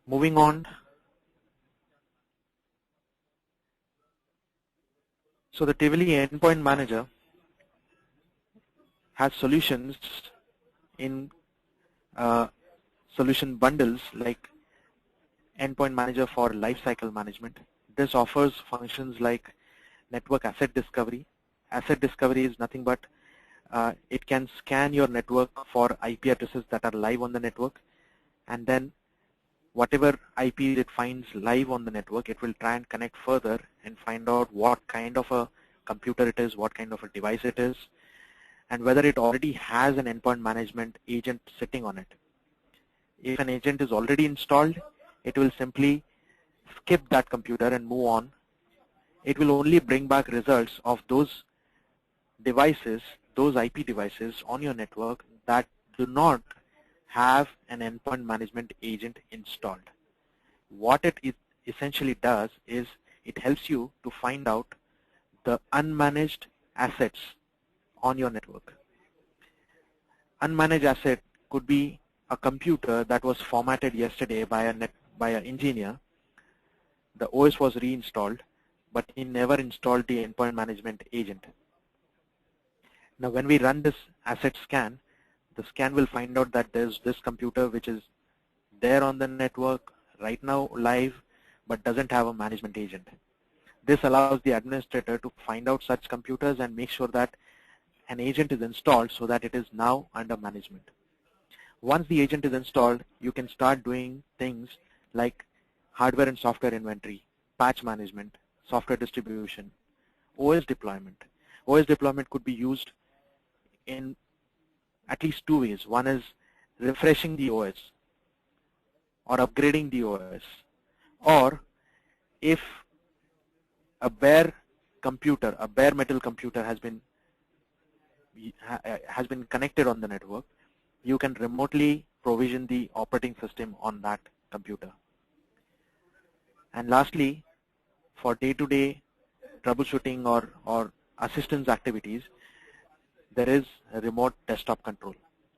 Moving on. So the Tivoli Endpoint Manager has solutions in solution bundles like Endpoint Manager for Lifecycle Management. This offers functions like network asset discovery. Asset discovery is nothing but it can scan your network for IPRTS that are live on the network, and then whatever IP it finds live on the network, it will try and connect further and find out what kind of a computer it is, what kind of a device it is, and whether it already has an endpoint management agent sitting on it. If an agent is already installed, it will simply skip that computer and move on. It will only bring back results of those devices, those IP devices on your network that do not have an endpoint management agent installed. What it essentially does is it helps you to find out the unmanaged assets on your network. Unmanaged asset could be a computer that was formatted yesterday by an engineer. The OS was reinstalled, but he never installed the endpoint management agent. Now when we run this asset scan, the scan will find out that there's this computer which is there on the network right now live, but doesn't have a management agent. This allows the administrator to find out such computers and make sure that an agent is installed so that it is now under management. Once the agent is installed, you can start doing things like hardware and software inventory, patch management, software distribution, OS deployment. OS deployment could be used in at least two ways. One is refreshing the OS or upgrading the OS, or if a bare computer, a bare metal computer has been connected on the network, you can remotely provision the operating system on that computer. And lastly, for day-to-day troubleshooting or assistance activities, there is a remote desktop control.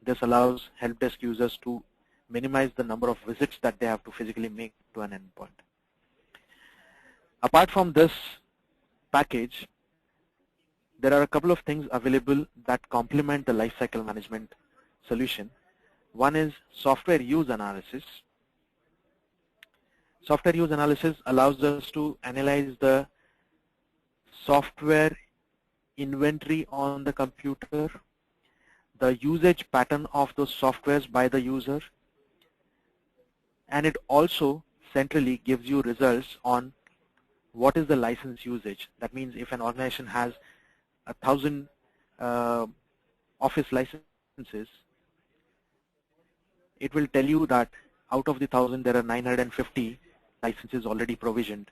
This allows help desk users to minimize the number of visits that they have to physically make to an endpoint. Apart from this package, there are a couple of things available that complement the lifecycle management solution. One is software use analysis. Software use analysis allows us to analyze the software inventory on the computer, the usage pattern of those softwares by the user, and it also centrally gives you results on what is the license usage. That means if an organization has 1,000 Office licenses, it will tell you that out of the 1,000 there are 950 licenses already provisioned.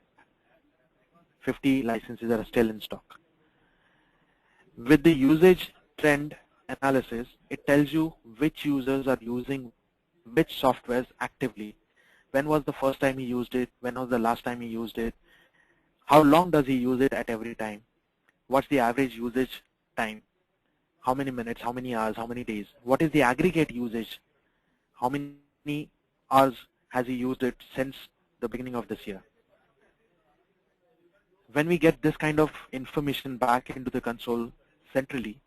50 licenses are still in stock. With the usage trend analysis, it tells you which users are using which softwares actively. When was the first time he used it? When was the last time he used it? How long does he use it at every time? What's the average usage time? How many minutes, how many hours, how many days? What is the aggregate usage? How many hours has he used it since the beginning of this year? When we get this kind of information back into the console centrally,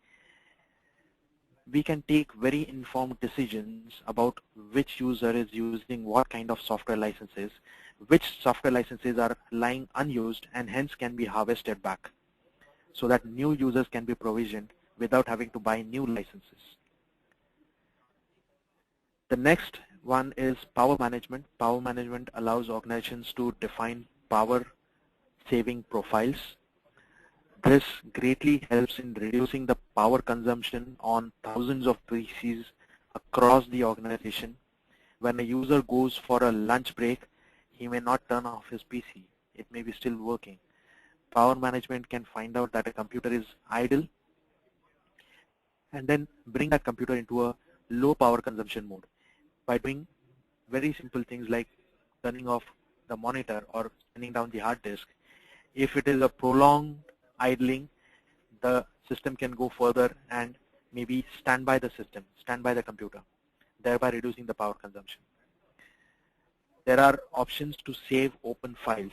we can take very informed decisions about which user is using what kind of software licenses, which software licenses are lying unused and hence can be harvested back, so that new users can be provisioned without having to buy new licenses. The next one is power management. Power management allows organizations to define power saving profiles. This greatly helps in reducing the power consumption on thousands of PCs across the organization. When a user goes for a lunch break, he may not turn off his PC. It may be still working. Power management can find out that a computer is idle and then bring that computer into a low power consumption mode by doing very simple things like turning off the monitor or turning down the hard disk. If it is a prolonged idling, the system can go further and maybe stand by the system, stand by the computer, thereby reducing the power consumption. there are options to save open files.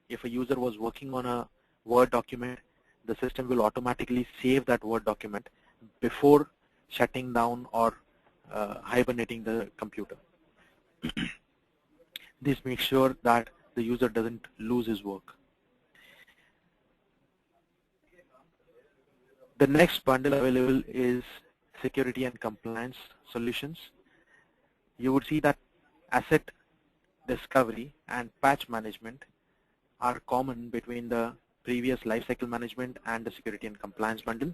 If a user was working on a Word document, the system will automatically save that Word document before shutting down or hibernating the computer. This makes sure that the user doesn't lose his work. The next bundle available is security and compliance solutions. You would see that asset discovery and patch management are common between the previous lifecycle management and the security and compliance bundle.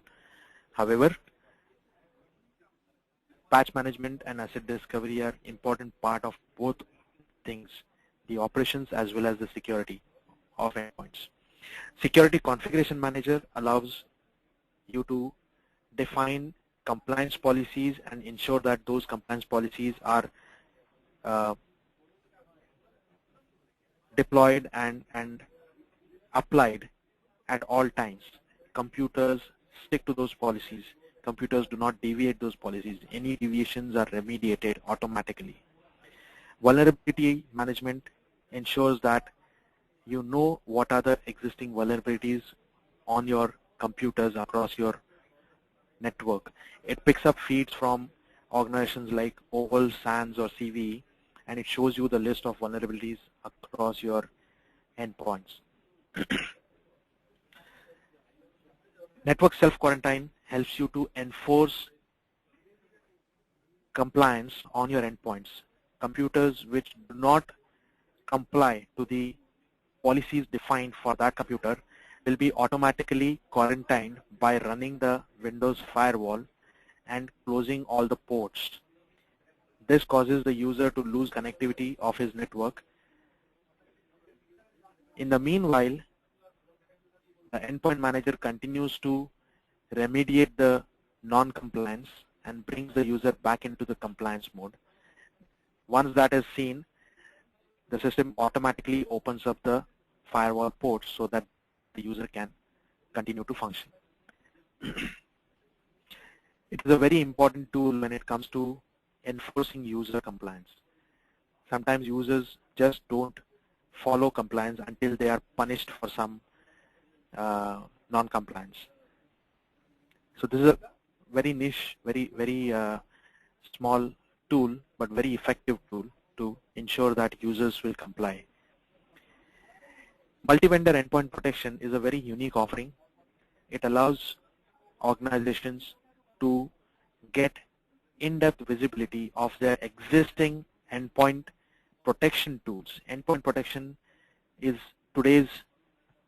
However, patch management and asset discovery are important part of both things, the operations as well as the security of endpoints. Security configuration manager allows you to define compliance policies and ensure that those compliance policies are deployed and applied at all times. Computers stick to those policies. Computers do not deviate those policies. Any deviations are remediated automatically. Vulnerability management ensures that you know what are the existing vulnerabilities on your computers across your network. It picks up feeds from organizations like OVAL, SANS, or CVE, and it shows you the list of vulnerabilities across your endpoints. Network self-quarantine helps you to enforce compliance on your endpoints. Computers which do not comply to the policies defined for that computer will be automatically quarantined by running the Windows firewall and closing all the ports. This causes the user to lose connectivity of his network. In the meanwhile, the endpoint manager continues to remediate the non-compliance and brings the user back into the compliance mode. Once that is seen, the system automatically opens up the firewall ports so that the user can continue to function. It is a very important tool when it comes to enforcing user compliance. Sometimes users just don't follow compliance until they are punished for some non-compliance. So this is a very niche, very small tool, but very effective tool to ensure that users will comply. Multi-vendor endpoint protection is a very unique offering. It allows organizations to get in-depth visibility of their existing endpoint protection tools. Endpoint protection is today's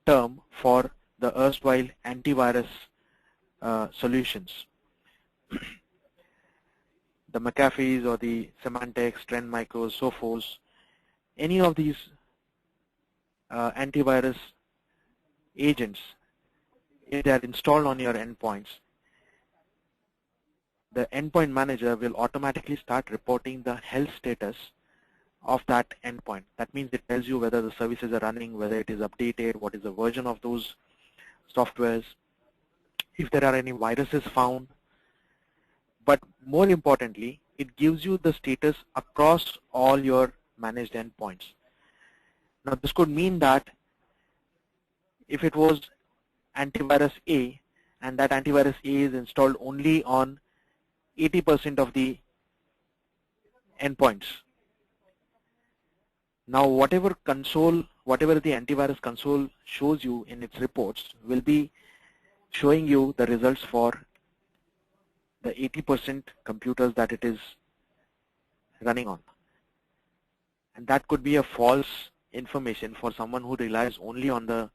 term for the erstwhile antivirus solutions. The McAfee's or the Symantec's, Trend Micro's, Sophos, any of these antivirus agents, if they are installed on your endpoints, the endpoint manager will automatically start reporting the health status of that endpoint. That means it tells you whether the services are running, whether it is updated, what is the version of those softwares, if there are any viruses found. But more importantly, it gives you the status across all your managed endpoints. Now this could mean that if it was antivirus A and that antivirus A is installed only on 80% of the endpoints. Now whatever the antivirus console shows you in its reports will be showing you the results for the 80% computers that it is running on. And that could be a false information for someone who relies only on the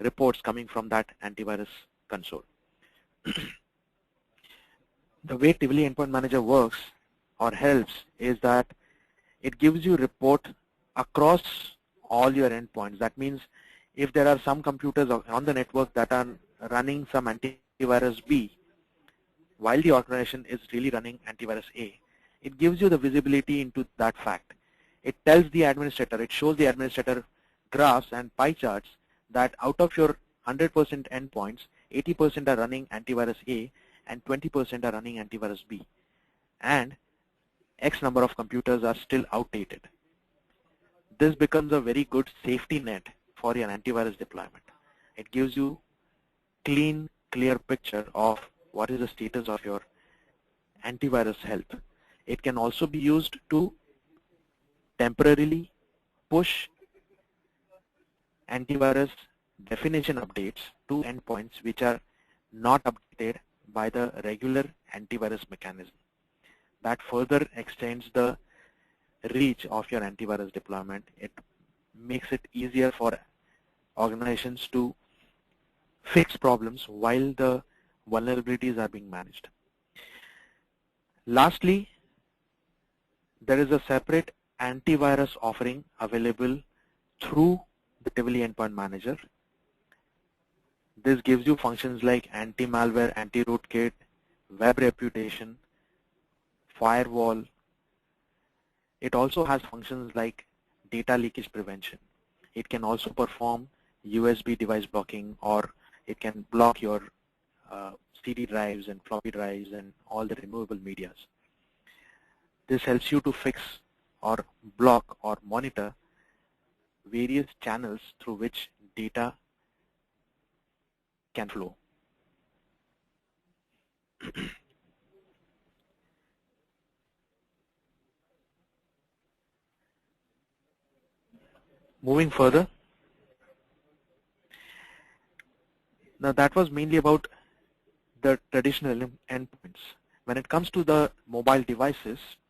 reports coming from that antivirus console. The way Tivoli Endpoint Manager works or helps is that it gives you report across all your endpoints. That means if there are some computers on the network that are running some antivirus B, while the organization is really running antivirus A, it gives you the visibility into that fact. It tells the administrator, it shows the administrator graphs and pie charts that out of your 100% endpoints, 80% are running antivirus A and 20% are running antivirus B. And X number of computers are still outdated. This becomes a very good safety net for your antivirus deployment. It gives you clean, clear picture of what is the status of your antivirus health. It can also be used to temporarily push antivirus definition updates to endpoints which are not updated by the regular antivirus mechanism. That further extends the reach of your antivirus deployment. It makes it easier for organizations to fix problems while the vulnerabilities are being managed. Lastly, there is a separate antivirus offering available through the Tivoli Endpoint Manager. This gives you functions like anti-malware, anti-rootkit, web reputation, firewall. It also has functions like data leakage prevention. It can also perform USB device blocking, or it can block your CD drives and floppy drives and all the removable medias. This helps you to fix or block or monitor various channels through which data can flow. Moving further, now that was mainly about the traditional endpoints. When it comes to the mobile devices,